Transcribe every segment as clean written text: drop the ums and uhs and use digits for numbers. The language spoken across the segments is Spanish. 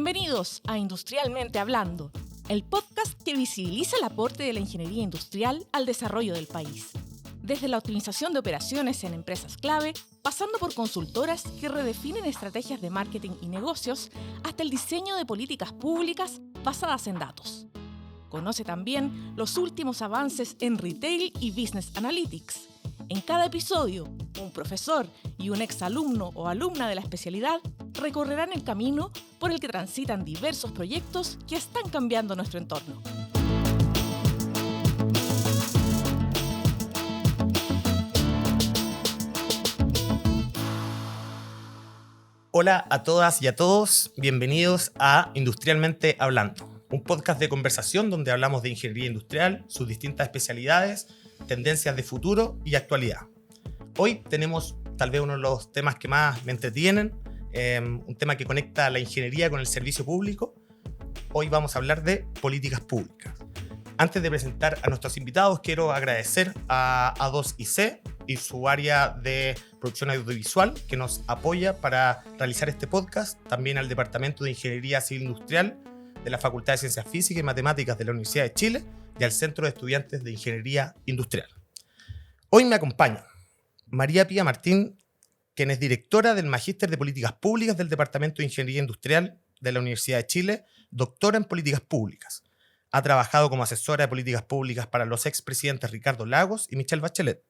Bienvenidos a Industrialmente Hablando, el podcast que visibiliza el aporte de la ingeniería industrial al desarrollo del país. Desde la optimización de operaciones en empresas clave, pasando por consultoras que redefinen estrategias de marketing y negocios, hasta el diseño de políticas públicas basadas en datos. Conoce también los últimos avances en Retail y Business Analytics. En cada episodio, un profesor y un exalumno o alumna de la especialidad recorrerán el camino por el que transitan diversos proyectos que están cambiando nuestro entorno. Hola a todas y a todos, bienvenidos a Industrialmente Hablando, un podcast de conversación donde hablamos de ingeniería industrial, sus distintas especialidades, tendencias de futuro y actualidad. Hoy tenemos tal vez uno de los temas que más me entretienen, un tema que conecta la ingeniería con el servicio público. Hoy vamos a hablar de políticas públicas. Antes de presentar a nuestros invitados, quiero agradecer a A2IC y su área de producción audiovisual que nos apoya para realizar este podcast, también al Departamento de Ingeniería Civil Industrial de la Facultad de Ciencias Físicas y Matemáticas de la Universidad de Chile y al Centro de Estudiantes de Ingeniería Industrial. Hoy me acompaña María Pía Martín, quien es directora del Magíster de Políticas Públicas del Departamento de Ingeniería Industrial de la Universidad de Chile, doctora en Políticas Públicas. Ha trabajado como asesora de políticas públicas para los expresidentes Ricardo Lagos y Michelle Bachelet,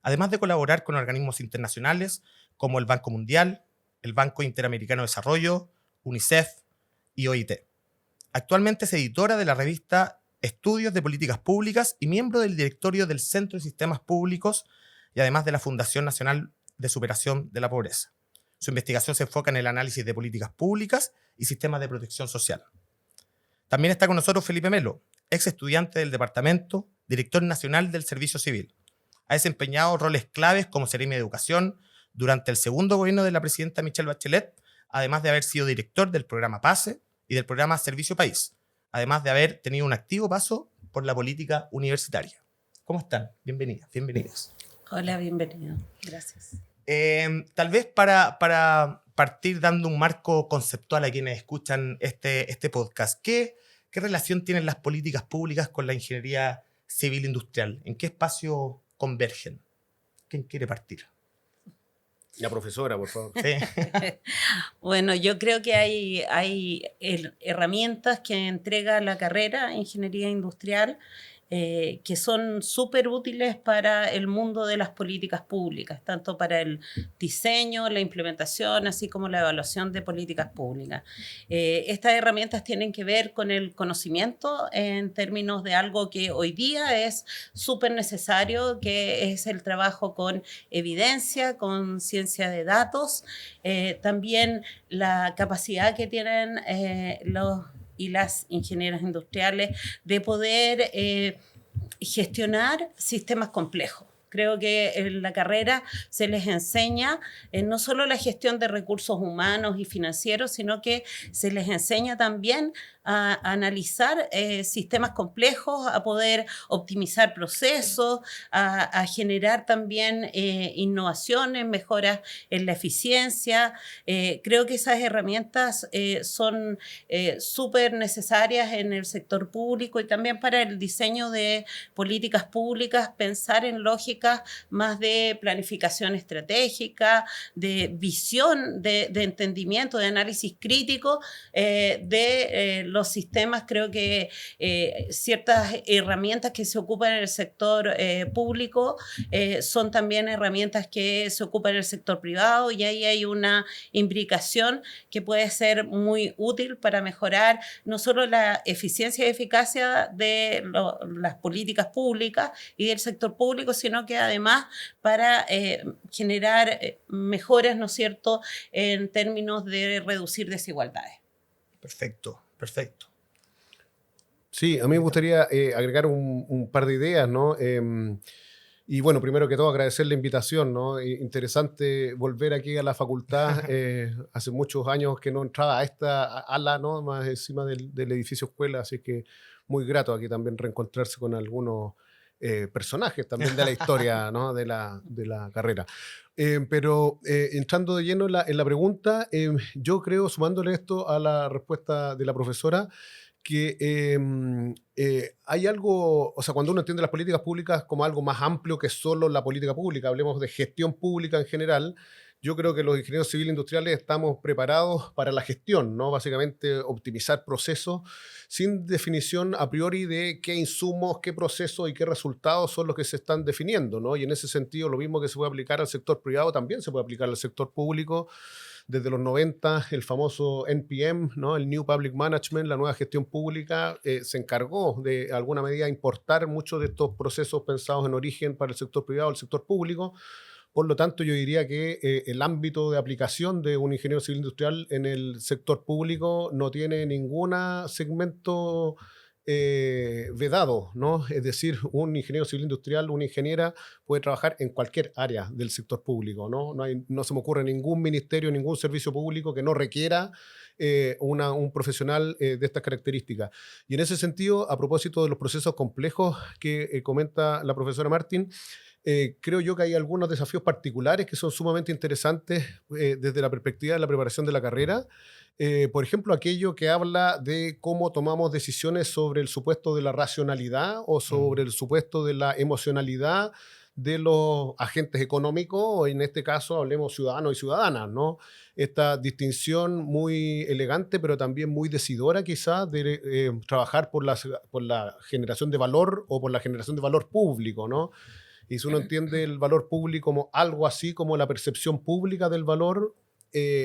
además de colaborar con organismos internacionales como el Banco Mundial, el Banco Interamericano de Desarrollo, UNICEF y OIT. Actualmente es editora de la revista Estudios de Políticas Públicas y miembro del directorio del Centro de Sistemas Públicos y además de la Fundación Nacional de Superación de la Pobreza. Su investigación se enfoca en el análisis de políticas públicas y sistemas de protección social. También está con nosotros Felipe Melo, ex estudiante del departamento, director nacional del Servicio Civil. Ha desempeñado roles claves como Seremi de Educación durante el segundo gobierno de la presidenta Michelle Bachelet, además de haber sido director del programa PASE y del programa Servicio País, además de haber tenido un activo paso por la política universitaria. ¿Cómo están? Bienvenidas, bienvenidos. Hola, bienvenido. Gracias. Tal vez para partir dando un marco conceptual a quienes escuchan este podcast, ¿qué relación tienen las políticas públicas con la ingeniería civil industrial? ¿En qué espacio convergen? ¿Quién quiere partir? La profesora, por favor. Sí. Bueno, yo creo que hay herramientas que entrega la carrera Ingeniería Industrial que son súper útiles para el mundo de las políticas públicas, tanto para el diseño, la implementación, así como la evaluación de políticas públicas. Estas herramientas tienen que ver con el conocimiento en términos de algo que hoy día es súper necesario, que es el trabajo con evidencia, con ciencia de datos, también la capacidad que tienen los y las ingenieras industriales de poder gestionar sistemas complejos. Creo que en la carrera se les enseña no solo la gestión de recursos humanos y financieros, sino que se les enseña también a analizar sistemas complejos, a poder optimizar procesos, a generar también innovaciones, mejoras en la eficiencia. Creo que esas herramientas son súper necesarias en el sector público y también para el diseño de políticas públicas, pensar en lógicas más de planificación estratégica, de visión, de entendimiento, de análisis crítico de los sistemas. Creo que ciertas herramientas que se ocupan en el sector público son también herramientas que se ocupan en el sector privado, y ahí hay una imbricación que puede ser muy útil para mejorar no solo la eficiencia y eficacia de las políticas públicas y del sector público, sino que además para generar mejoras, ¿no es cierto?, en términos de reducir desigualdades. Perfecto, perfecto. Sí, a mí me gustaría agregar un par de ideas, ¿no? Y bueno, primero que todo agradecer la invitación, ¿no? Interesante volver aquí a la facultad. Hace muchos años que no entraba a esta ala, ¿no? Más encima del edificio escuela, así que muy grato aquí también reencontrarse con algunos personajes también de la historia, ¿no? de la carrera. Pero entrando de lleno en la pregunta, yo creo, sumándole esto a la respuesta de la profesora, que hay algo, o sea, cuando uno entiende las políticas públicas como algo más amplio que solo la política pública, hablemos de gestión pública en general, yo creo que los ingenieros civiles industriales estamos preparados para la gestión, ¿no? Básicamente optimizar procesos sin definición a priori de qué insumos, qué procesos y qué resultados son los que se están definiendo, ¿no? Y en ese sentido, lo mismo que se puede aplicar al sector privado, también se puede aplicar al sector público. Desde los 90, el famoso NPM, ¿no? El New Public Management, la nueva gestión pública, se encargó de alguna medida importar muchos de estos procesos pensados en origen para el sector privado, el sector público. Por lo tanto, yo diría que el ámbito de aplicación de un ingeniero civil industrial en el sector público no tiene ningún segmento vedado, ¿no? Es decir, un ingeniero civil industrial, una ingeniera puede trabajar en cualquier área del sector público, ¿no? No se me ocurre ningún ministerio, ningún servicio público que no requiera un profesional de estas características. Y en ese sentido, a propósito de los procesos complejos que comenta la profesora Martín, creo yo que hay algunos desafíos particulares que son sumamente interesantes desde la perspectiva de la preparación de la carrera. Por ejemplo, aquello que habla de cómo tomamos decisiones sobre el supuesto de la racionalidad o sobre el supuesto de la emocionalidad de los agentes económicos, o en este caso hablemos ciudadanos y ciudadanas, ¿no? Esta distinción muy elegante, pero también muy decidora quizás de trabajar por la generación de valor o por la generación de valor público, ¿no? Y si uno entiende el valor público como algo así como la percepción pública del valor,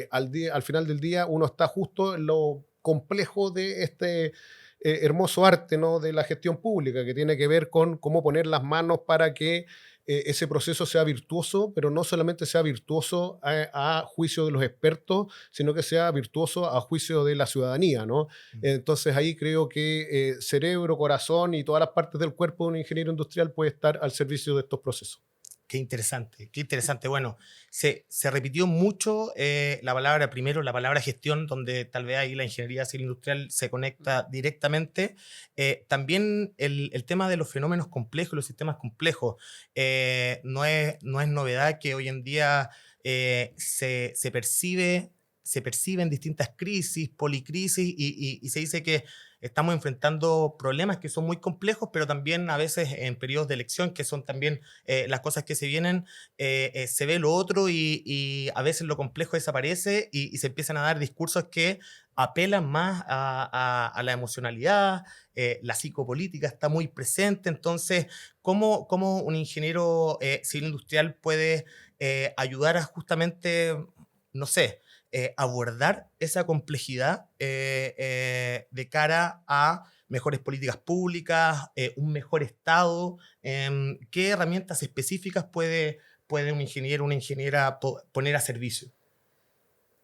al final del día uno está justo en lo complejo de este hermoso arte, ¿no? de la gestión pública, que tiene que ver con cómo poner las manos para que ese proceso sea virtuoso, pero no solamente sea virtuoso a juicio de los expertos, sino que sea virtuoso a juicio de la ciudadanía, ¿no? Entonces ahí creo que cerebro, corazón y todas las partes del cuerpo de un ingeniero industrial puede estar al servicio de estos procesos. Qué interesante, qué interesante. Bueno, se repitió mucho la palabra gestión, donde tal vez ahí la ingeniería civil industrial se conecta directamente. También el tema de los fenómenos complejos, los sistemas complejos. No es novedad que hoy en día se perciben distintas crisis, policrisis, y se dice que estamos enfrentando problemas que son muy complejos, pero también a veces en periodos de elección, que son también las cosas que se vienen, se ve lo otro y a veces lo complejo desaparece y se empiezan a dar discursos que apelan más a la emocionalidad, la psicopolítica está muy presente. Entonces, ¿cómo un ingeniero civil industrial puede ayudar a justamente, no sé, abordar esa complejidad de cara a mejores políticas públicas, un mejor Estado? ¿Qué herramientas específicas puede un ingeniero, una ingeniera poner a servicio?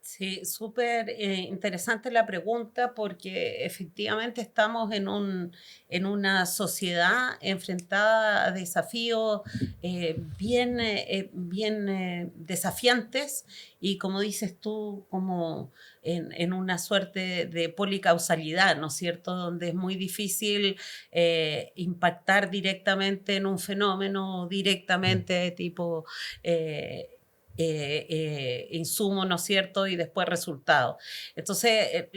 Sí, súper interesante la pregunta, porque efectivamente estamos en una sociedad enfrentada a desafíos bien desafiantes, y como dices tú, como en una suerte de policausalidad, ¿no es cierto?, donde es muy difícil impactar directamente en un fenómeno, directamente tipo insumo, ¿no es cierto?, y después resultado. Entonces,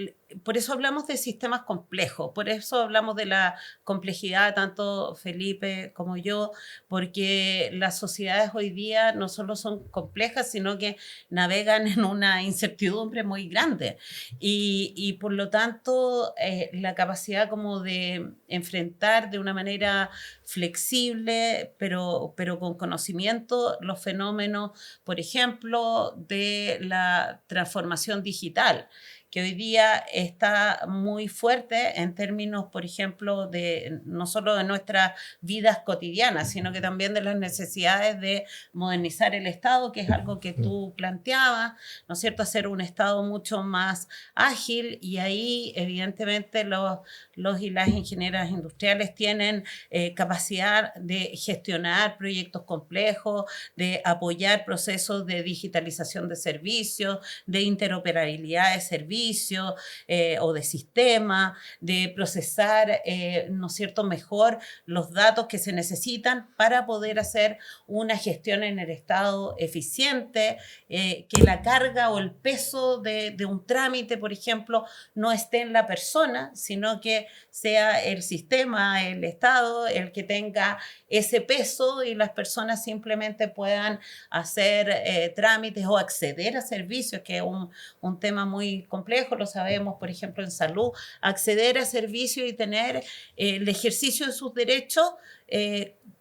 por eso hablamos de sistemas complejos, por eso hablamos de la complejidad, tanto Felipe como yo, porque las sociedades hoy día no solo son complejas, sino que navegan en una incertidumbre muy grande. Y por lo tanto, la capacidad como de enfrentar de una manera flexible, pero con conocimiento, los fenómenos, por ejemplo, de la transformación digital, que hoy día está muy fuerte en términos, por ejemplo, de no solo de nuestras vidas cotidianas, sino que también de las necesidades de modernizar el Estado, que es algo que tú planteabas, ¿no es cierto?, hacer un Estado mucho más ágil, y ahí evidentemente los y las ingenieras industriales tienen capacidad de gestionar proyectos complejos, de apoyar procesos de digitalización de servicios, de interoperabilidad de servicios, servicio o de sistema, de procesar, ¿no es cierto?, mejor los datos que se necesitan para poder hacer una gestión en el Estado eficiente, que la carga o el peso de un trámite, por ejemplo, no esté en la persona, sino que sea el sistema, el Estado, el que tenga ese peso y las personas simplemente puedan hacer trámites o acceder a servicios, que es un tema muy complejo, lo sabemos, por ejemplo, en salud, acceder a servicios y tener el ejercicio de sus derechos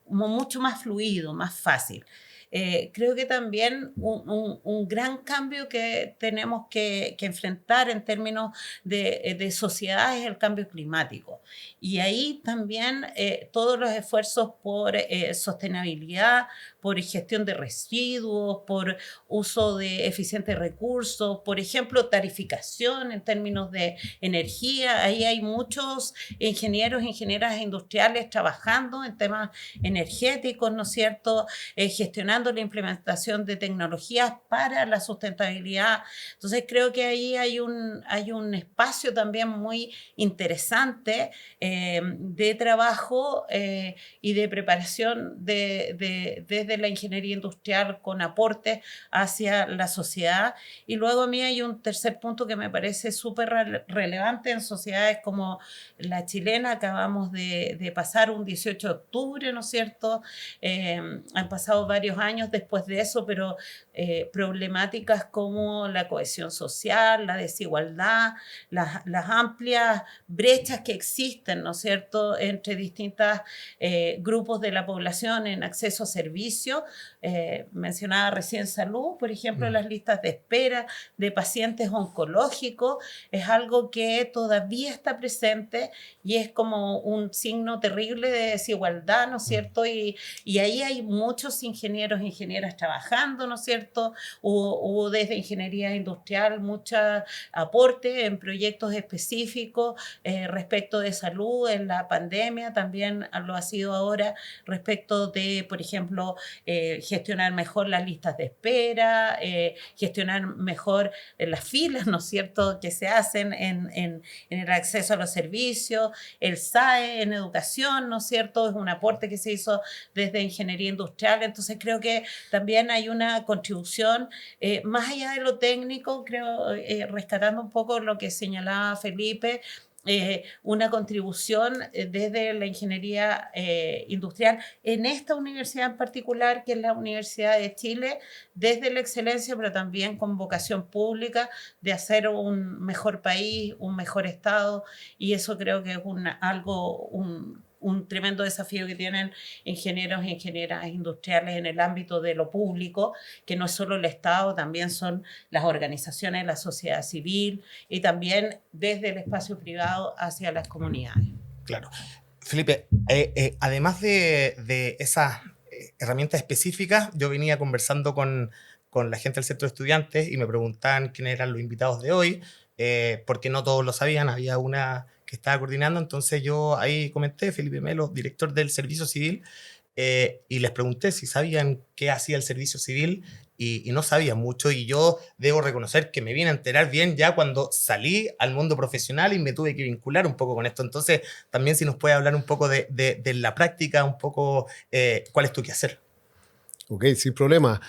como mucho más fluido, más fácil. Creo que también un gran cambio que tenemos que enfrentar en términos de sociedad es el cambio climático. Y ahí también todos los esfuerzos por sostenibilidad, por gestión de residuos, por uso de eficientes recursos, por ejemplo, tarificación en términos de energía. Ahí hay muchos ingenieros, ingenieras industriales trabajando en temas energéticos, ¿no es cierto?, gestionando la implementación de tecnologías para la sustentabilidad. Entonces creo que ahí hay un espacio también muy interesante de trabajo y de preparación desde la ingeniería industrial con aportes hacia la sociedad. Y luego a mí hay un tercer punto que me parece súper relevante en sociedades como la chilena. Acabamos de pasar un 18 de octubre, ¿no es cierto? Han pasado varios años después de eso, pero problemáticas como la cohesión social, la desigualdad, las amplias brechas que existen, ¿no es cierto?, entre distintos grupos de la población en acceso a servicios. Mencionaba recién salud, por ejemplo, las listas de espera de pacientes oncológicos es algo que todavía está presente y es como un signo terrible de desigualdad, ¿no es cierto? Y ahí hay muchos ingenieros, ingenieras trabajando, ¿no es cierto? Hubo desde ingeniería industrial mucho aporte en proyectos específicos respecto de salud en la pandemia, también lo ha sido ahora respecto de, por ejemplo, gestionar mejor las listas de espera, gestionar mejor las filas, ¿no es cierto?, que se hacen en el acceso a los servicios, el SAE en educación, ¿no es cierto?, es un aporte que se hizo desde ingeniería industrial. Entonces creo que también hay una contribución más allá de lo técnico, creo, rescatando un poco lo que señalaba Felipe, una contribución desde la ingeniería industrial en esta universidad en particular, que es la Universidad de Chile, desde la excelencia, pero también con vocación pública de hacer un mejor país, un mejor Estado, y eso creo que es un tremendo desafío que tienen ingenieros e ingenieras industriales en el ámbito de lo público, que no es solo el Estado, también son las organizaciones, la sociedad civil y también desde el espacio privado hacia las comunidades. Claro. Felipe, además de esas herramientas específicas, yo venía conversando con la gente del centro de estudiantes y me preguntaban quiénes eran los invitados de hoy, porque no todos lo sabían, había una que estaba coordinando, entonces yo ahí comenté, Felipe Melo, director del Servicio Civil, y les pregunté si sabían qué hacía el Servicio Civil y no sabían mucho, y yo debo reconocer que me vine a enterar bien ya cuando salí al mundo profesional y me tuve que vincular un poco con esto. Entonces también si nos puede hablar un poco de la práctica, un poco cuál es tu quehacer. Ok, sin problema.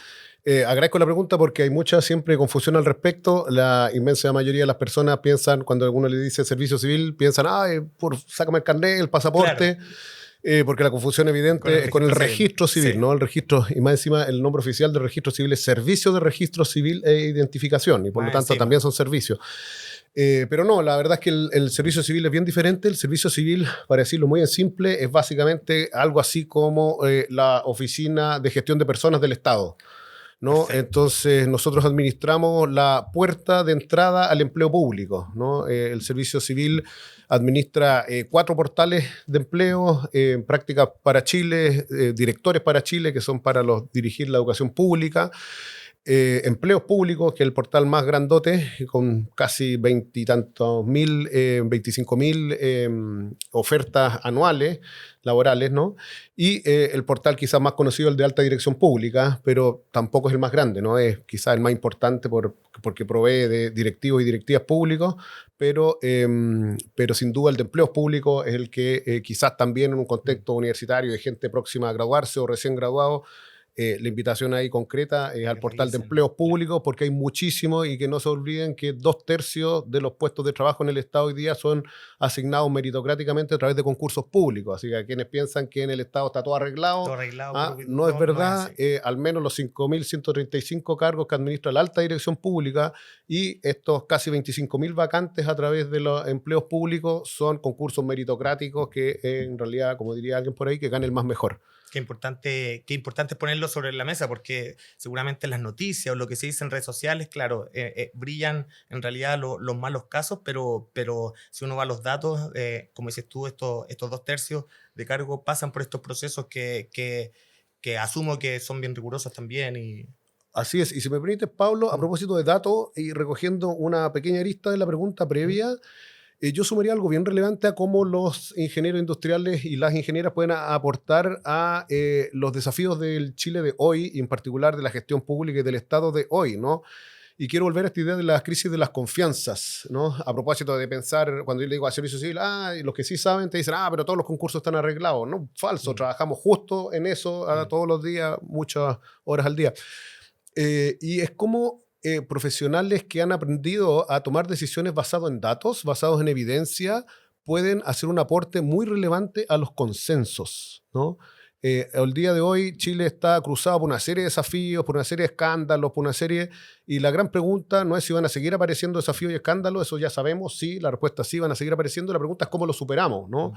Agradezco la pregunta porque hay mucha siempre confusión al respecto. La inmensa mayoría de las personas piensan, cuando alguno le dice servicio civil, piensan, sácame el carnet, el pasaporte, claro. Porque la confusión evidente es con el registro civil, sí. ¿No? El registro, y más encima el nombre oficial del registro civil es Servicio de Registro Civil e Identificación, y por lo tanto también son servicios. Pero no, la verdad es que el servicio civil es bien diferente. El servicio civil, para decirlo muy en simple, es básicamente algo así como la Oficina de Gestión de Personas del Estado, ¿no? Entonces nosotros administramos la puerta de entrada al empleo público, ¿no? El servicio civil administra 4 portales de empleo, prácticas para Chile, directores para Chile, que son para dirigir la educación pública. Empleos Públicos, que es el portal más grandote, con casi 25.000 ofertas anuales laborales, ¿no? Y el portal quizás más conocido, el de Alta Dirección Pública, pero tampoco es el más grande, ¿no? Es quizás el más importante porque provee de directivos y directivas públicos, pero sin duda el de Empleos Públicos es el que quizás también en un contexto universitario de gente próxima a graduarse o recién graduado, la invitación ahí concreta es al portal de empleos públicos, porque hay muchísimos, y que no se olviden que 2/3 de los puestos de trabajo en el Estado hoy día son asignados meritocráticamente a través de concursos públicos. Así que a quienes piensan que en el Estado está todo arreglado, no es verdad. Al menos los 5.135 cargos que administra la alta dirección pública y estos casi 25.000 vacantes a través de los empleos públicos son concursos meritocráticos que en realidad, como diría alguien por ahí, que gane el más mejor. Qué importante es ponerlo sobre la mesa, porque seguramente las noticias o lo que se dice en redes sociales, claro, brillan en realidad los malos casos, pero si uno va a los datos, como dices tú, estos 2/3 de cargo pasan por estos procesos que asumo que son bien rigurosos también. Así es, y si me permites, Pablo, a propósito de datos y recogiendo una pequeña arista de la pregunta previa, yo sumaría algo bien relevante a cómo los ingenieros industriales y las ingenieras pueden aportar a los desafíos del Chile de hoy, y en particular de la gestión pública y del Estado de hoy, ¿no? Y quiero volver a esta idea de la crisis de las confianzas, ¿no? A propósito de pensar, cuando yo le digo a servicio civil, y los que sí saben te dicen, pero todos los concursos están arreglados. No, falso, trabajamos justo en eso todos los días, muchas horas al día. Y es como profesionales que han aprendido a tomar decisiones basadas en datos, basados en evidencia, pueden hacer un aporte muy relevante a los consensos, ¿no? El día de hoy Chile está cruzado por una serie de desafíos, por una serie de escándalos, y la gran pregunta no es si van a seguir apareciendo desafíos y escándalos, eso ya sabemos, sí, la respuesta sí, van a seguir apareciendo, la pregunta es cómo los superamos, ¿no?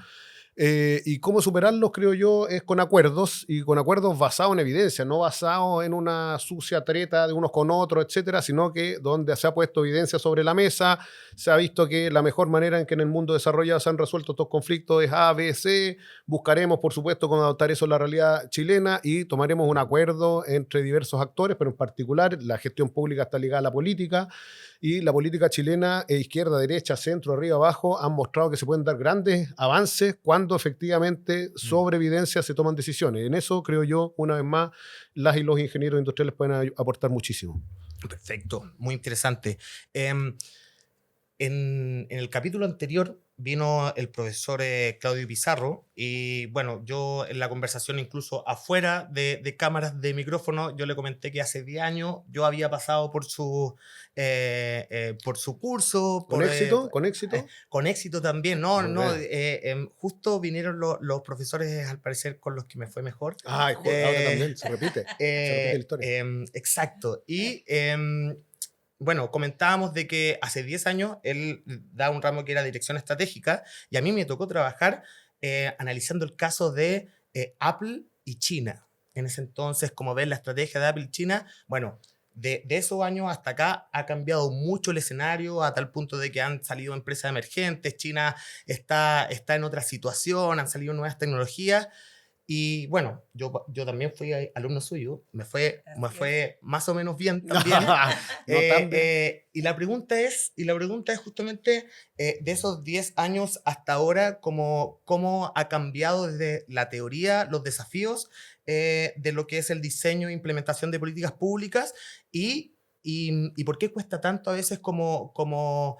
Y cómo superarlos, creo yo, es con acuerdos, y con acuerdos basados en evidencia, no basados en una sucia treta de unos con otros, etcétera, sino que donde se ha puesto evidencia sobre la mesa, se ha visto que la mejor manera en que en el mundo desarrollado se han resuelto estos conflictos es A, B, C. Buscaremos, por supuesto, cómo adaptar eso a la realidad chilena y tomaremos un acuerdo entre diversos actores, pero en particular la gestión pública está ligada a la política, y la política chilena, izquierda, derecha, centro, arriba, abajo, han mostrado que se pueden dar grandes avances cuando efectivamente sobre evidencia se toman decisiones. En eso, creo yo, una vez más, las y los ingenieros industriales pueden aportar muchísimo. Perfecto, muy interesante. En el capítulo anterior vino el profesor Claudio Pizarro, y bueno, yo en la conversación, incluso afuera de cámaras de micrófono, yo le comenté que hace 10 años yo había pasado por su curso. ¿Con éxito? ¿Con éxito? Con éxito también, justo vinieron los profesores, al parecer, con los que me fue mejor. Ahora también, se repite la historia. Exacto, y bueno, comentábamos de que hace 10 años él da un ramo que era dirección estratégica, y a mí me tocó trabajar analizando el caso de Apple y China. En ese entonces, como ven, la estrategia de Apple y China, bueno, de esos años hasta acá ha cambiado mucho el escenario, a tal punto de que han salido empresas emergentes, China está en otra situación, han salido nuevas tecnologías. Y bueno, yo también fui alumno suyo, me fue más o menos bien también. Y la pregunta es justamente de esos 10 años hasta ahora, cómo ha cambiado desde la teoría, los desafíos de lo que es el diseño e implementación de políticas públicas, y por qué cuesta tanto a veces como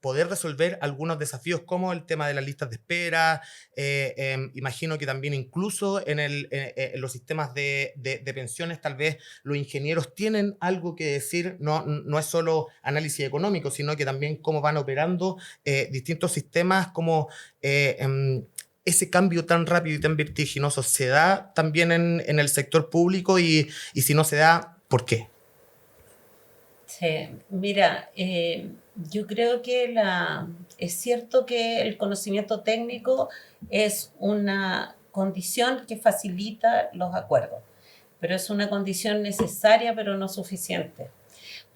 poder resolver algunos desafíos, como el tema de las listas de espera. Imagino que también incluso en los sistemas de pensiones, tal vez los ingenieros tienen algo que decir, no es solo análisis económico, sino que también cómo van operando distintos sistemas, cómo ese cambio tan rápido y tan vertiginoso se da también en el sector público, y si no se da, ¿por qué? Sí, mira, yo creo que es cierto que el conocimiento técnico es una condición que facilita los acuerdos, pero es una condición necesaria, pero no suficiente.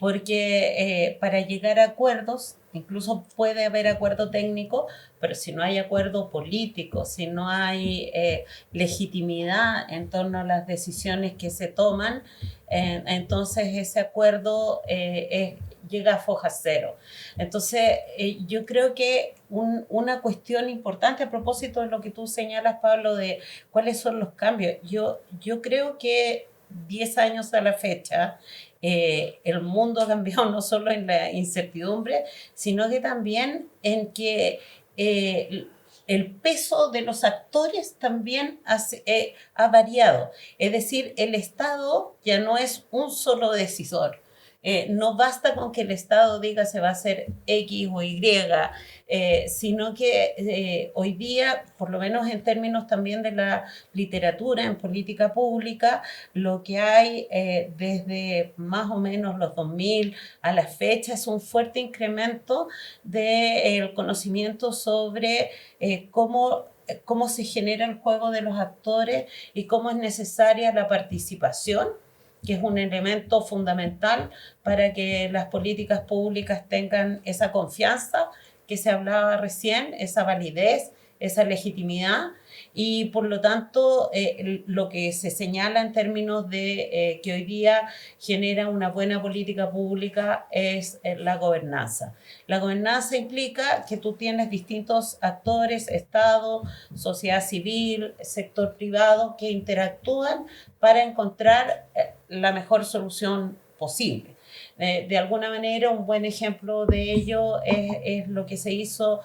porque para llegar a acuerdos, incluso puede haber acuerdo técnico, pero si no hay acuerdo político, si no hay legitimidad en torno a las decisiones que se toman, entonces ese acuerdo llega a foja cero. Entonces, yo creo que una cuestión importante a propósito de lo que tú señalas, Pablo, de cuáles son los cambios. Yo creo que 10 años a la fecha, el mundo ha cambiado no solo en la incertidumbre, sino que también en que el peso de los actores también ha variado. Es decir, el Estado ya no es un solo decisor. No basta con que el Estado diga se va a hacer X o Y, sino que hoy día, por lo menos en términos también de la literatura en política pública, lo que hay desde más o menos los 2000 a la fecha es un fuerte incremento del conocimiento sobre cómo se genera el juego de los actores y cómo es necesaria la participación, que es un elemento fundamental para que las políticas públicas tengan esa confianza que se hablaba recién, esa validez, esa legitimidad, y por lo tanto lo que se señala en términos de que hoy día genera una buena política pública es la gobernanza. La gobernanza implica que tú tienes distintos actores, Estado, sociedad civil, sector privado, que interactúan para encontrar la mejor solución posible. De alguna manera, un buen ejemplo de ello es lo que se hizo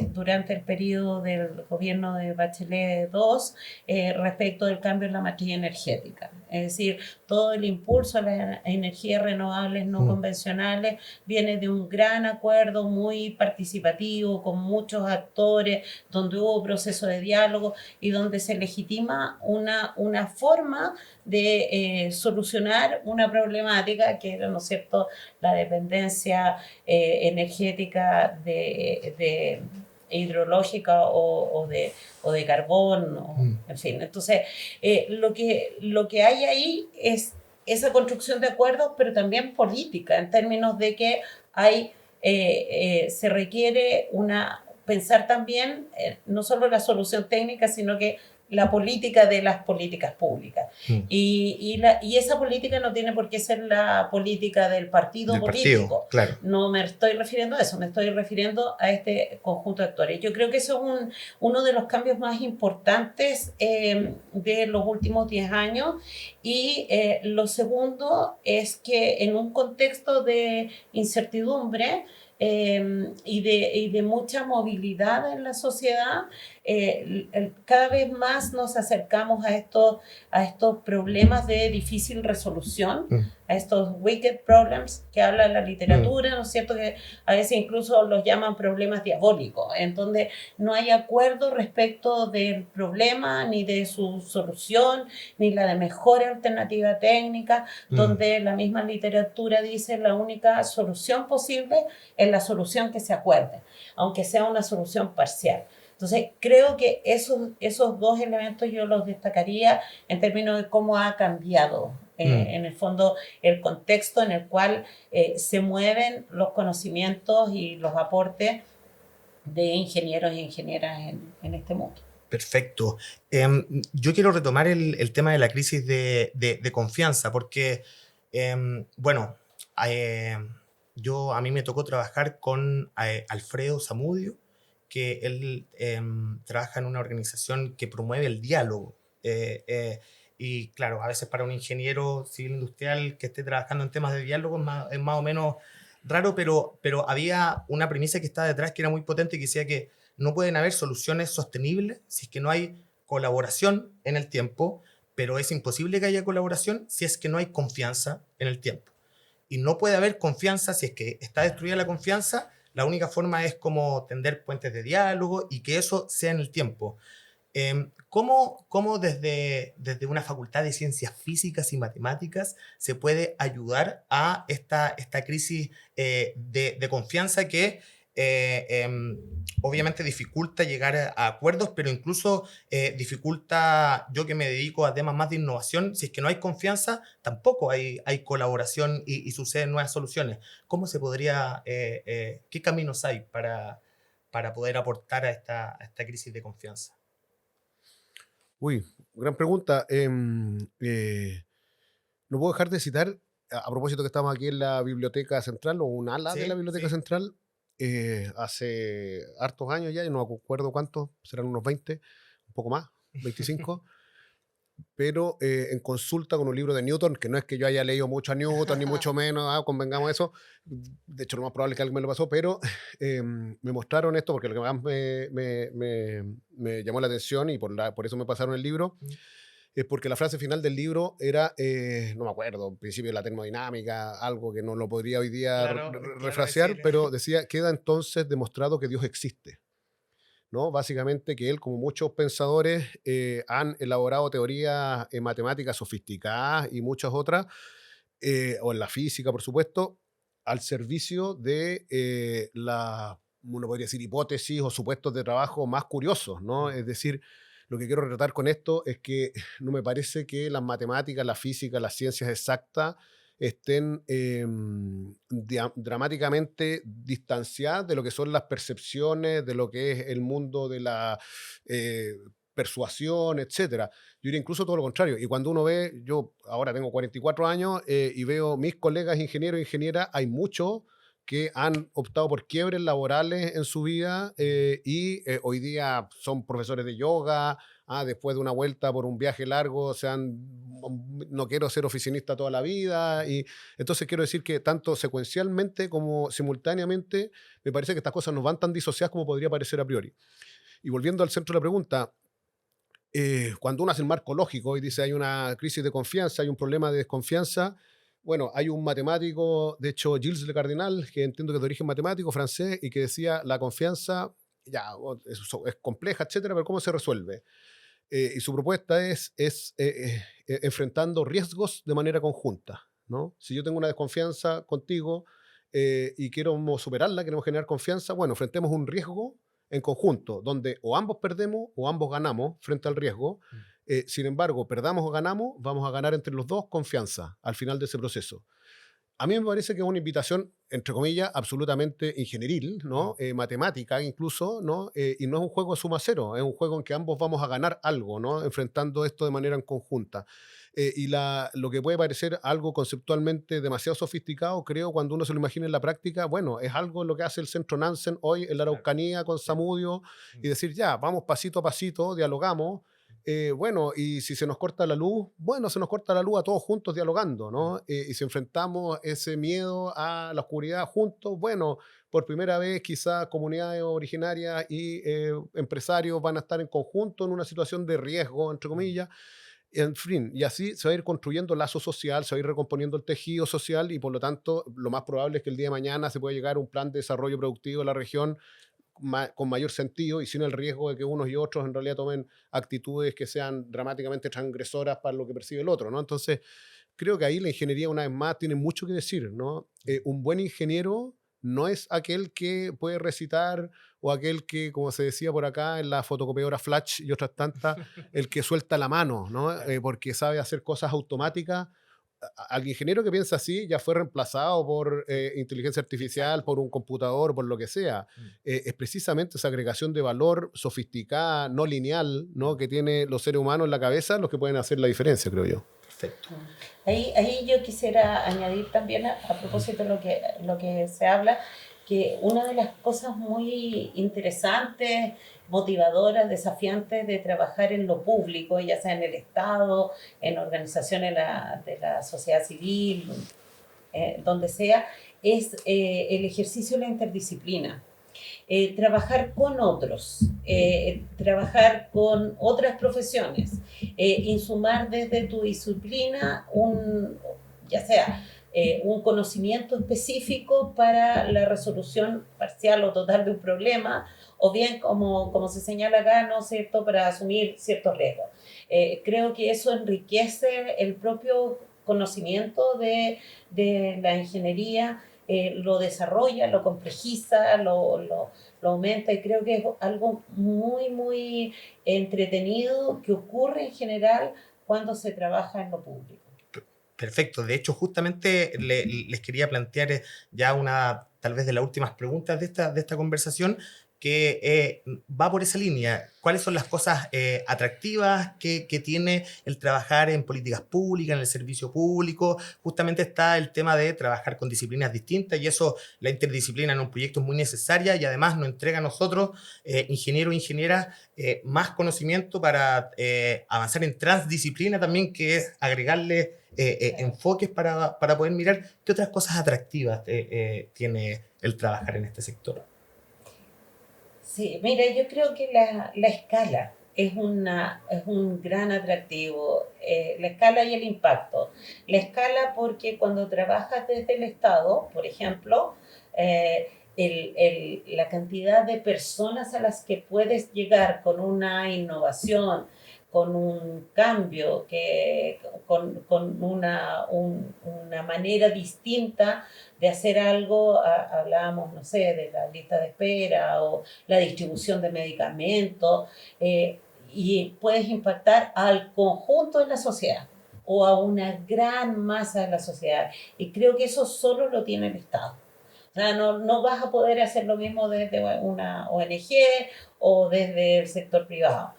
durante el periodo del gobierno de Bachelet II respecto del cambio en la matriz energética. Es decir, todo el impulso a las energías renovables no convencionales viene de un gran acuerdo muy participativo, con muchos actores, donde hubo proceso de diálogo y donde se legitima una forma de solucionar una problemática que era, ¿no es cierto?, la dependencia energética de hidrológica o de carbón, en fin. Entonces, lo que hay ahí es esa construcción de acuerdos, pero también política, en términos de que se requiere pensar también no solo la solución técnica, sino que la política de las políticas públicas. Y esa política no tiene por qué ser la política del partido político. Claro. No me estoy refiriendo a eso, me estoy refiriendo a este conjunto de actores. Yo creo que eso es uno de los cambios más importantes de los últimos 10 años. Y lo segundo es que en un contexto de incertidumbre y de mucha movilidad en la sociedad, cada vez más nos acercamos a estos problemas de difícil resolución, a estos wicked problems que habla la literatura, ¿no es cierto?, que a veces incluso los llaman problemas diabólicos, en donde no hay acuerdo respecto del problema, ni de su solución, ni la de mejor alternativa técnica, donde la misma literatura dice la única solución posible es la solución que se acuerde, aunque sea una solución parcial. Entonces, creo que esos dos elementos yo los destacaría en términos de cómo ha cambiado, en el fondo, el contexto en el cual se mueven los conocimientos y los aportes de ingenieros y ingenieras en este mundo. Perfecto. Yo quiero retomar el tema de la crisis de confianza, porque, a mí me tocó trabajar con Alfredo Zamudio, que él trabaja en una organización que promueve el diálogo. Y claro, a veces para un ingeniero civil industrial que esté trabajando en temas de diálogo es más o menos raro, pero había una premisa que estaba detrás que era muy potente y que decía que no pueden haber soluciones sostenibles si es que no hay colaboración en el tiempo, pero es imposible que haya colaboración si es que no hay confianza en el tiempo. Y no puede haber confianza si es que está destruida la confianza. La única forma es como tender puentes de diálogo y que eso sea en el tiempo. ¿Cómo desde una facultad de ciencias físicas y matemáticas se puede ayudar a esta crisis de confianza que obviamente dificulta llegar a acuerdos, pero incluso dificulta, yo que me dedico a temas más de innovación, si es que no hay confianza, tampoco hay colaboración y suceden nuevas soluciones. ¿Cómo se podría, qué caminos hay para poder aportar a esta crisis de confianza? Uy, gran pregunta. No puedo dejar de citar, a propósito que estamos aquí en la Biblioteca Central, o un ala de la Sí, Biblioteca sí. Central, hace hartos años ya, y no me acuerdo cuántos, serán unos 20, un poco más, 25, pero en consulta con un libro de Newton, que no es que yo haya leído mucho a Newton, ni mucho menos, convengamos eso, de hecho lo más probable es que alguien me lo pasó, pero me mostraron esto porque lo que más me llamó la atención y por eso me pasaron el libro, es porque la frase final del libro era, no me acuerdo, principio de la termodinámica, algo que no lo podría hoy día Claro, claro refrasear, decir. pero decía, queda entonces demostrado que Dios existe, ¿no? Básicamente que él, como muchos pensadores, han elaborado teorías matemáticas sofisticadas y muchas otras, o en la física, por supuesto, al servicio de uno podría decir, hipótesis o supuestos de trabajo más curiosos, ¿no? Es decir, lo que quiero retratar con esto es que no me parece que las matemáticas, la física, las ciencias exactas estén dramáticamente distanciadas de lo que son las percepciones, de lo que es el mundo de la eh, persuasión, etcétera. Yo diría incluso todo lo contrario. Y cuando uno ve, yo ahora tengo 44 años y veo mis colegas ingenieros e ingenieras, hay muchos que han optado por quiebres laborales en su vida hoy día son profesores de yoga, después de una vuelta por un viaje largo, no quiero ser oficinista toda la vida. Y entonces quiero decir que tanto secuencialmente como simultáneamente, me parece que estas cosas no van tan disociadas como podría parecer a priori. Y volviendo al centro de la pregunta, cuando uno hace el marco lógico y dice hay una crisis de confianza, hay un problema de desconfianza, bueno, hay un matemático, de hecho Gilles Le Cardinal, que entiendo que es de origen matemático francés, y que decía la confianza ya es compleja, etcétera, pero ¿cómo se resuelve? Y su propuesta es enfrentando riesgos de manera conjunta, ¿no? Si yo tengo una desconfianza contigo y queremos superarla, queremos generar confianza, bueno, enfrentemos un riesgo en conjunto, donde o ambos perdemos o ambos ganamos frente al riesgo. Sin embargo, perdamos o ganamos, vamos a ganar entre los dos confianza al final de ese proceso. A mí me parece que es una invitación, entre comillas, absolutamente ingenieril, ¿no? Matemática incluso, ¿no? Y no es un juego de suma cero, es un juego en que ambos vamos a ganar algo, ¿no? Enfrentando esto de manera en conjunta. Lo que puede parecer algo conceptualmente demasiado sofisticado, creo, cuando uno se lo imagina en la práctica, bueno, es algo lo que hace el Centro Nansen hoy en la Araucanía con Samudio, y decir, ya, vamos pasito a pasito, dialogamos. Bueno, y si se nos corta la luz, bueno, se nos corta la luz a todos juntos dialogando, ¿no? Y si enfrentamos ese miedo a la oscuridad juntos, bueno, por primera vez quizás comunidades originarias y empresarios van a estar en conjunto en una situación de riesgo, entre comillas. En fin, y así se va a ir construyendo lazo social, se va a ir recomponiendo el tejido social y por lo tanto lo más probable es que el día de mañana se pueda llegar a un plan de desarrollo productivo de la región con mayor sentido y sin el riesgo de que unos y otros en realidad tomen actitudes que sean dramáticamente transgresoras para lo que percibe el otro, ¿no? Entonces, creo que ahí la ingeniería, una vez más, tiene mucho que decir, ¿no? Un buen ingeniero no es aquel que puede recitar o aquel que, como se decía por acá en la fotocopiadora Flash y otras tantas, el que suelta la mano, ¿no? Porque sabe hacer cosas automáticas. Al ingeniero que piensa así ya fue reemplazado por inteligencia artificial, por un computador, por lo que sea. Es precisamente esa agregación de valor sofisticada, no lineal, ¿no? Que tiene los seres humanos en la cabeza los que pueden hacer la diferencia, creo yo. Perfecto. Ahí yo quisiera añadir también, a propósito de lo que se habla, que una de las cosas muy interesantes, motivadoras, desafiantes de trabajar en lo público, ya sea en el Estado, en organizaciones de la sociedad civil, donde sea, es el ejercicio de la interdisciplina. Trabajar con otros, trabajar con otras profesiones, insumar desde tu disciplina ya sea un conocimiento específico para la resolución parcial o total de un problema, o bien, como se señala acá, ¿no es cierto?, para asumir ciertos riesgos. Creo que eso enriquece el propio conocimiento de la ingeniería, lo desarrolla, lo complejiza, lo aumenta, y creo que es algo muy, muy entretenido que ocurre en general cuando se trabaja en lo público. Perfecto. De hecho, justamente les quería plantear ya una, tal vez de las últimas preguntas de esta conversación, que va por esa línea. ¿Cuáles son las cosas atractivas que tiene el trabajar en políticas públicas, en el servicio público? Justamente está el tema de trabajar con disciplinas distintas, y eso, la interdisciplina en un proyecto es muy necesaria, y además nos entrega a nosotros, ingenieros e ingenieras, más conocimiento para avanzar en transdisciplina también, que es agregarle enfoques para poder mirar qué otras cosas atractivas tiene el trabajar en este sector. Sí, mira, yo creo que la escala es un gran atractivo, la escala y el impacto. La escala porque cuando trabajas desde el Estado, por ejemplo, la cantidad de personas a las que puedes llegar con una innovación, con un cambio, con una manera distinta de hacer algo, hablábamos, no sé, de la lista de espera o la distribución de medicamentos, y puedes impactar al conjunto de la sociedad o a una gran masa de la sociedad. Y creo que eso solo lo tiene el Estado. O sea, no vas a poder hacer lo mismo desde una ONG o desde el sector privado.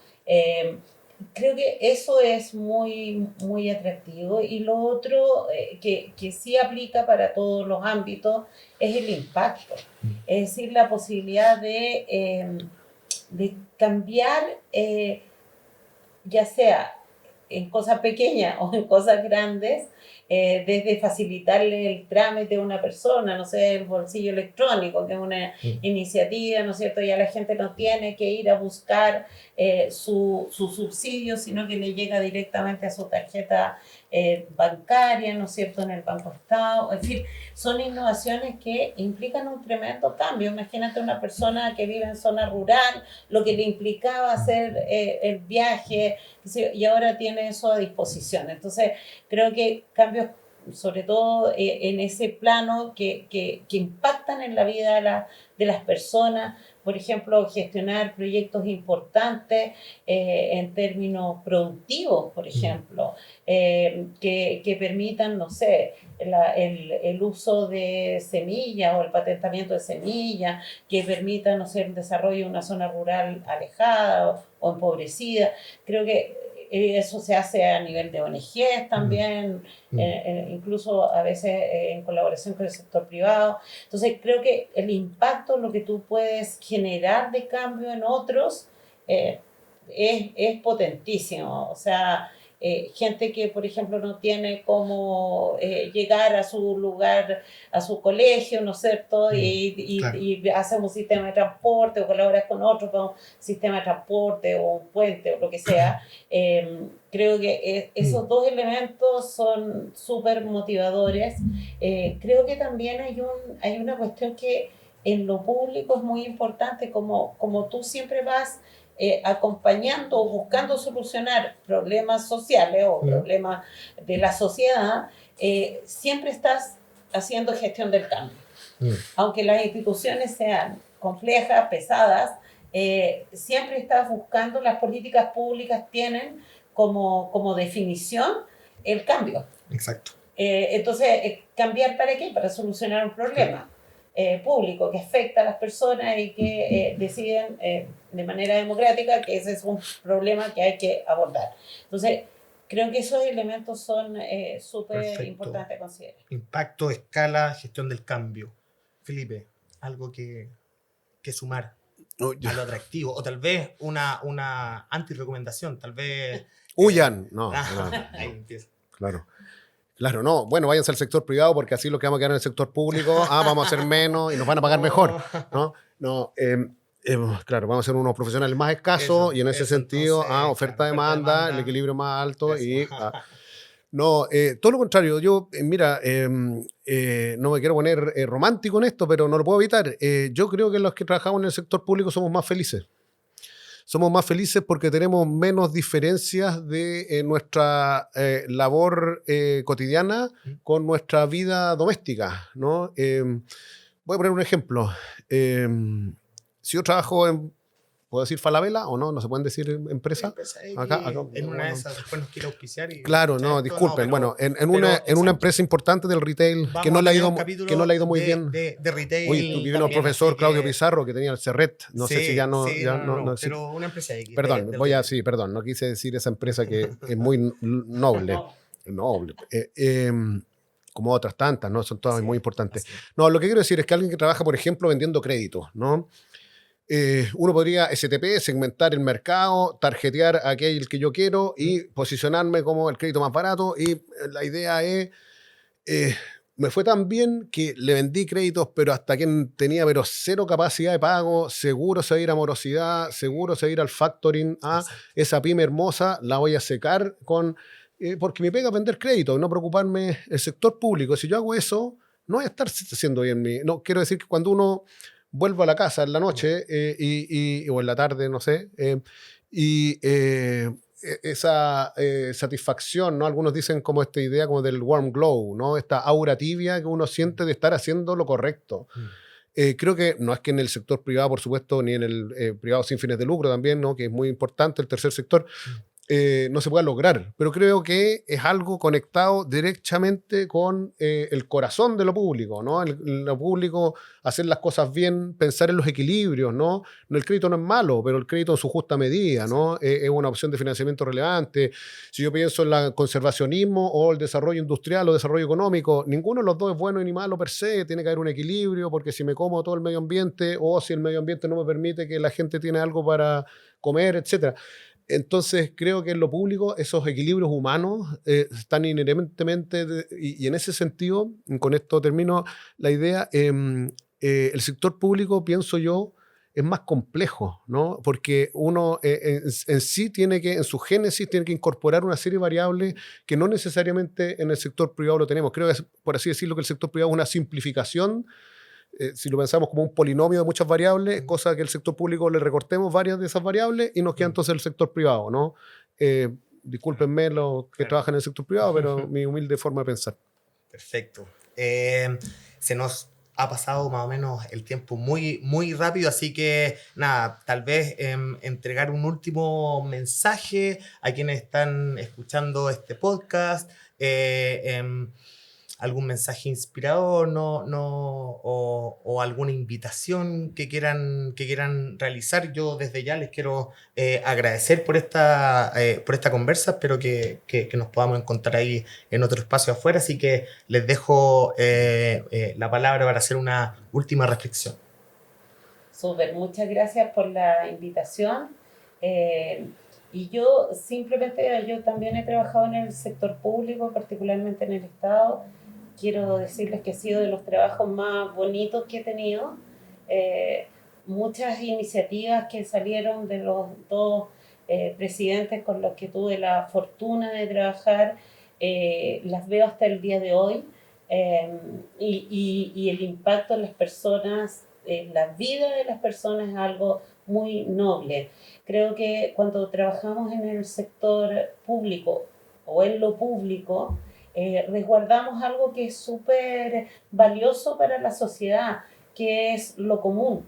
Creo que eso es muy, muy atractivo, y lo otro que sí aplica para todos los ámbitos es el impacto, es decir, la posibilidad de cambiar, ya sea en cosas pequeñas o en cosas grandes, desde facilitarle el trámite a una persona, no sé, el bolsillo electrónico, que es una iniciativa, ¿no es cierto? Ya la gente no tiene que ir a buscar su subsidio, sino que le llega directamente a su tarjeta bancaria, ¿no es cierto?, en el Banco Estado. En fin, son innovaciones que implican un tremendo cambio. Imagínate una persona que vive en zona rural, lo que le implicaba hacer el viaje, y ahora tiene eso a disposición. Entonces, creo que cambios, sobre todo en ese plano, que impactan en la vida de las personas. Por ejemplo, gestionar proyectos importantes en términos productivos, por ejemplo, que permitan, no sé, el uso de semillas o el patentamiento de semillas, que permitan, no sé, el desarrollo de una zona rural alejada o empobrecida. Creo que eso se hace a nivel de ONGs también, incluso a veces en colaboración con el sector privado. Entonces, creo que el impacto, lo que tú puedes generar de cambio en otros, es potentísimo. O sea, gente que, por ejemplo, no tiene cómo llegar a su lugar, a su colegio, ¿no es cierto? Claro. Y hace un sistema de transporte o colaboras con otro para un sistema de transporte o un puente o lo que sea. Creo que esos dos elementos son súper motivadores. Creo que también hay una cuestión que en lo público es muy importante, como tú siempre vas acompañando o buscando solucionar problemas sociales o problemas de la sociedad, siempre estás haciendo gestión del cambio. Aunque las instituciones sean complejas, pesadas, siempre estás buscando, las políticas públicas tienen como definición el cambio. Exacto. Entonces, ¿cambiar para qué? Para solucionar un problema público que afecta a las personas y que deciden de manera democrática que ese es un problema que hay que abordar. Entonces, creo que esos elementos son súper importantes a considerar. Impacto, escala, gestión del cambio. Felipe, algo que sumar a lo atractivo, o tal vez una anti-recomendación, tal vez... Huyan. No. Ahí empieza. Claro, no. Bueno, váyanse al sector privado porque así los que vamos a quedar en el sector público, vamos a hacer menos y nos van a pagar mejor. No, claro, vamos a ser unos profesionales más escasos y en ese sentido, entonces, oferta-demanda, el equilibrio más alto todo lo contrario. Yo, mira, no me quiero poner romántico en esto, pero no lo puedo evitar. Yo creo que los que trabajamos en el sector público somos más felices. somos más felices porque tenemos menos diferencias de nuestra labor cotidiana con nuestra vida doméstica, ¿no? Voy a poner un ejemplo. Si yo trabajo en, ¿puedo decir Falabella o no? ¿No se pueden decir empresa? Acá, en una de esas después nos quiere auspiciar. Claro, no, disculpen. No, bueno, en una empresa importante del retail que no le ha ido muy bien. De retail. Uy, tuvieron al profesor Claudio Pizarro que tenía el Cerret. No sé si ya no. Pero una empresa X. Perdón, perdón, no quise decir esa empresa que es muy noble. Noble. Como otras tantas, ¿no? Son todas muy importantes. No, lo que quiero decir es que alguien que trabaja, por ejemplo, vendiendo créditos, ¿no? Uno podría STP, segmentar el mercado, tarjetear a aquel que yo quiero y posicionarme como el crédito más barato. Y la idea es, me fue tan bien que le vendí créditos, pero hasta quien tenía cero capacidad de pago, seguro se va a ir a morosidad, seguro se va a ir al factoring, esa pyme hermosa la voy a secar porque me pega vender créditos, no preocuparme el sector público. Si yo hago eso, no voy a estar haciendo bien no quiero decir que cuando uno vuelvo a la casa en la noche o en la tarde, no sé, esa satisfacción, ¿no? Algunos dicen como esta idea como del warm glow, ¿no? Esta aura tibia que uno siente de estar haciendo lo correcto. Creo que no es que en el sector privado, por supuesto, ni en el privado sin fines de lucro también, ¿no? Que es muy importante el tercer sector, no se pueda lograr, pero creo que es algo conectado directamente con el corazón de lo público, ¿no? Lo público, hacer las cosas bien, pensar en los equilibrios, ¿no? El crédito no es malo, pero el crédito en su justa medida, ¿no? Es una opción de financiamiento relevante. Si yo pienso en el conservacionismo o el desarrollo industrial o desarrollo económico, ninguno de los dos es bueno ni malo per se, tiene que haber un equilibrio, porque si me como todo el medio ambiente o si el medio ambiente no me permite que la gente tiene algo para comer, etcétera. Entonces, creo que en lo público esos equilibrios humanos están inherentemente, y en ese sentido, con esto termino la idea, el sector público, pienso yo, es más complejo, ¿no? Porque uno en sí tiene que, en su génesis, tiene que incorporar una serie de variables que no necesariamente en el sector privado lo tenemos. Creo que, por así decirlo, que el sector privado es una simplificación. Si lo pensamos como un polinomio de muchas variables, cosa que el sector público le recortemos varias de esas variables y nos queda entonces el sector privado, ¿no? Discúlpenme los que trabajan en el sector privado, pero mi humilde forma de pensar. Perfecto. Se nos ha pasado más o menos el tiempo muy, muy rápido, así que nada, tal vez entregar un último mensaje a quienes están escuchando este podcast, algún mensaje inspirador, o alguna invitación que quieran realizar. Yo desde ya les quiero agradecer por esta conversa. Espero que nos podamos encontrar ahí en otro espacio afuera, así que les dejo la palabra para hacer una última reflexión. Súper, muchas gracias por la invitación. Y yo también he trabajado en el sector público, particularmente en el Estado. Quiero decirles que ha sido de los trabajos más bonitos que he tenido. Muchas iniciativas que salieron de los dos presidentes con los que tuve la fortuna de trabajar, las veo hasta el día de hoy. Y el impacto en las personas, en la vida de las personas es algo muy noble. Creo que cuando trabajamos en el sector público o en lo público, resguardamos algo que es súper valioso para la sociedad, que es lo común,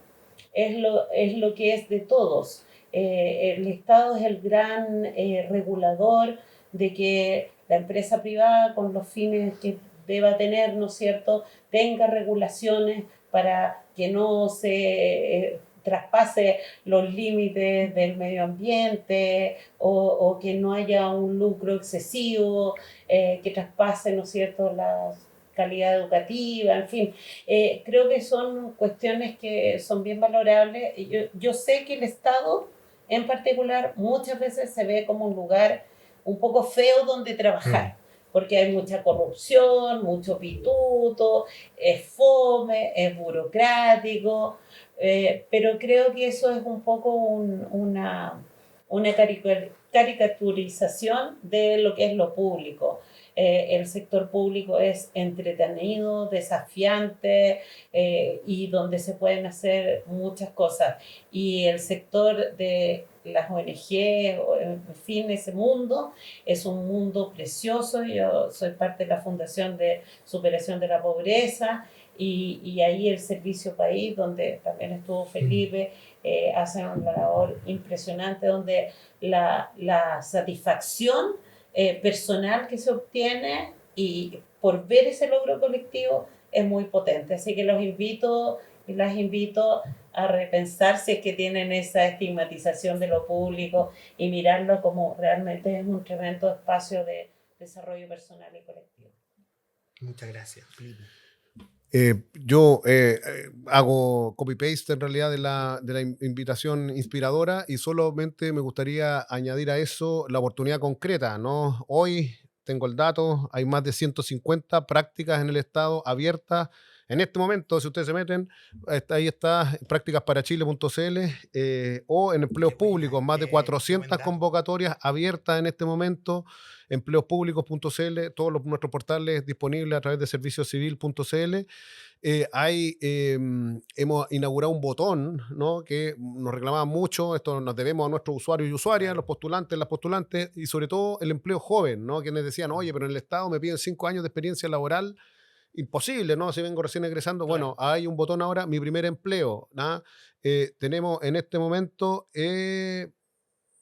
es lo que es de todos. El Estado es el gran regulador de que la empresa privada, con los fines que deba tener, ¿no es cierto?, tenga regulaciones para que no se traspase los límites del medio ambiente o que no haya un lucro excesivo que traspase, ¿no es cierto?, la calidad educativa, en fin. Creo que son cuestiones que son bien valorables. Yo sé que el Estado en particular muchas veces se ve como un lugar un poco feo donde trabajar, porque hay mucha corrupción, mucho pituto, es fome, es burocrático, pero creo que eso es un poco una caricaturización de lo que es lo público. El sector público es entretenido, desafiante y donde se pueden hacer muchas cosas. Y el sector de las ONG, o en fin, ese mundo es un mundo precioso. Yo soy parte de la Fundación de Superación de la Pobreza y ahí el Servicio País, donde también estuvo Felipe, hace una labor impresionante donde la satisfacción personal que se obtiene y por ver ese logro colectivo es muy potente. Así que los invito y las invito a repensar si es que tienen esa estigmatización de lo público y mirarlo como realmente es un tremendo espacio de desarrollo personal y colectivo. Muchas gracias, Felipe. Yo hago copy-paste en realidad de la invitación inspiradora y solamente me gustaría añadir a eso la oportunidad concreta, ¿no? Hoy tengo el dato, hay más de 150 prácticas en el Estado abiertas. En este momento, si ustedes se meten, ahí está prácticasparachile.cl o en empleos públicos, más de 400 convocatorias abiertas en este momento, empleospúblicos.cl, todos nuestros portales disponibles a través de serviciocivil.cl. Hemos inaugurado un botón, ¿no? Que nos reclamaban mucho, esto nos debemos a nuestros usuarios y usuarias, los postulantes, las postulantes, y sobre todo el empleo joven, ¿no? Quienes decían, oye, pero en el Estado me piden 5 años de experiencia laboral, imposible, ¿no? Si vengo recién egresando, bueno, hay un botón ahora, mi primer empleo, ¿no? Tenemos en este momento, se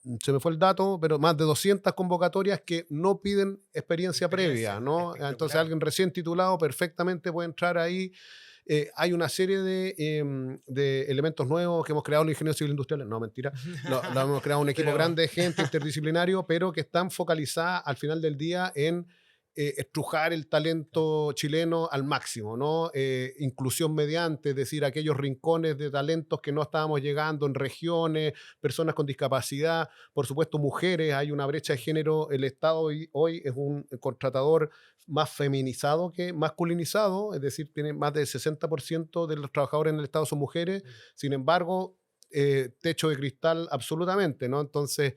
me fue el dato, pero más de 200 convocatorias que no piden experiencia previa, ¿no? Entonces alguien recién titulado perfectamente puede entrar ahí. Hay una serie de elementos nuevos que hemos creado en Ingeniería Civil Industrial. No, mentira. Lo hemos creado un equipo grande de gente interdisciplinario, pero que están focalizadas al final del día en estrujar el talento chileno al máximo, ¿no? Inclusión mediante, es decir, aquellos rincones de talentos que no estábamos llegando en regiones, personas con discapacidad, por supuesto mujeres, hay una brecha de género, el Estado hoy es un contratador más feminizado que masculinizado, es decir, tiene más del 60% de los trabajadores en el Estado son mujeres, sin embargo, techo de cristal absolutamente, ¿no? Entonces,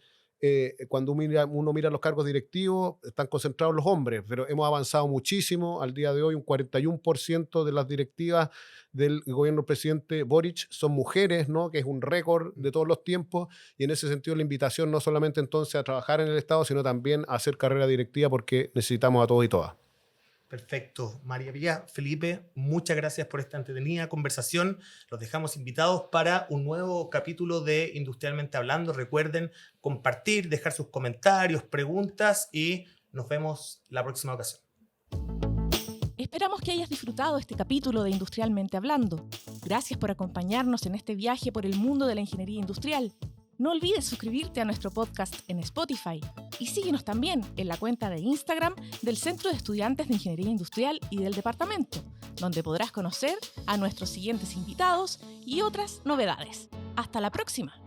cuando uno mira los cargos directivos, están concentrados los hombres, pero hemos avanzado muchísimo. Al día de hoy, un 41% de las directivas del gobierno del presidente Boric son mujeres, ¿no? Que es un récord de todos los tiempos, y en ese sentido la invitación no solamente entonces a trabajar en el Estado, sino también a hacer carrera directiva porque necesitamos a todos y todas. Perfecto. María Pía, Felipe, muchas gracias por esta entretenida conversación. Los dejamos invitados para un nuevo capítulo de Industrialmente Hablando. Recuerden compartir, dejar sus comentarios, preguntas y nos vemos la próxima ocasión. Esperamos que hayas disfrutado este capítulo de Industrialmente Hablando. Gracias por acompañarnos en este viaje por el mundo de la ingeniería industrial. No olvides suscribirte a nuestro podcast en Spotify y síguenos también en la cuenta de Instagram del Centro de Estudiantes de Ingeniería Industrial y del Departamento, donde podrás conocer a nuestros siguientes invitados y otras novedades. ¡Hasta la próxima!